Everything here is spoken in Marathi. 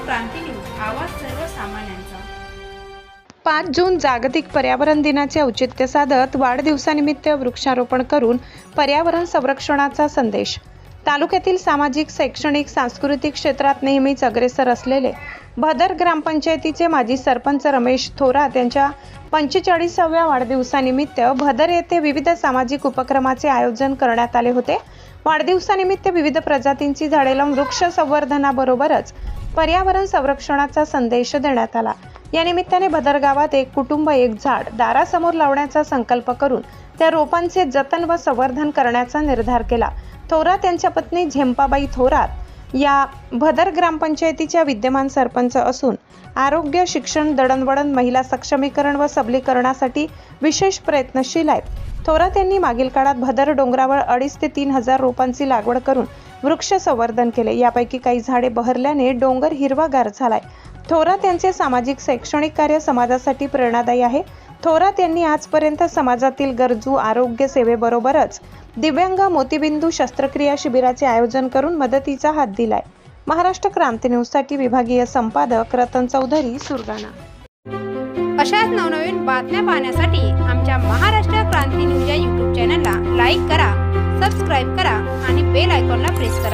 क्रांती न्यूज, आवाज सर्वसामान्यांचा। 5 जून जागतिक पर्यावरण दिनाचे औचित्य साधत वाढदिवसानिमित्त वृक्षारोपण करून पर्यावरण संरक्षणाचा संदेश। तालुक्यातील सामाजिक, शैक्षणिक, सांस्कृतिक क्षेत्रात नेहमीच अग्रेसर असलेले भदर ग्रामपंचायतीचे माजी सरपंच रमेश थोरात यांच्या 45व्या वाढदिवसानिमित्त भदर येथे विविध सामाजिक उपक्रमाचे आयोजन करण्यात आले होते। वाढदिवसानिमित्त विविध प्रजातींची झाडे लावून वृक्ष संवर्धनाबरोबरच पर्यावरण संरक्षणाचा संदेश देण्यात आला। या निमित्ताने भदर गावात एक कुटुंब एक झाड दारासमोर लावण्याचा संकल्प करून त्या रोपांचे जतन व संवर्धन करण्याचा निर्धार केला। थोरात यांच्या पत्नी झेंपाबाई थोरात या भदर ग्रामपंचायतीच्या विद्यमान सरपंच असून आरोग्य, शिक्षण, दळणवळण, महिला सक्षमीकरण व सबलीकरणासाठी विशेष प्रयत्नशील आहेत। थोरात यांनी मागील काळात भदर डोंगरावर 2,500 ते 3,000 रोपांची लागवड करून वृक्ष संवर्धन केले। यापैकी काही झाडे बहरल्याने डोंगर हिरवागार झालाय। थोरात यांचे सामाजिक, शैक्षणिक कार्य समाजासाठी प्रेरणादायी आहे। थोरात यांनी आजपर्यंत समाजातील गरजू आरोग्य सेवेबरोबरच दिव्यांग मोतीबिंदू शस्त्रक्रिया शिबिराचे आयोजन करून मदतीचा हात दिलाय। महाराष्ट्र क्रांती न्यूज साठी विभागीय संपादक रतन चौधरी, सुरगाणा। अशाच नवनवीन बातम्या पाहण्यासाठी आमच्या महाराष्ट्र क्रांती न्यूज या YouTube चॅनलला लाईक करा, सबस्क्राईब करा आणि बेल आयकॉनला प्रेस करा।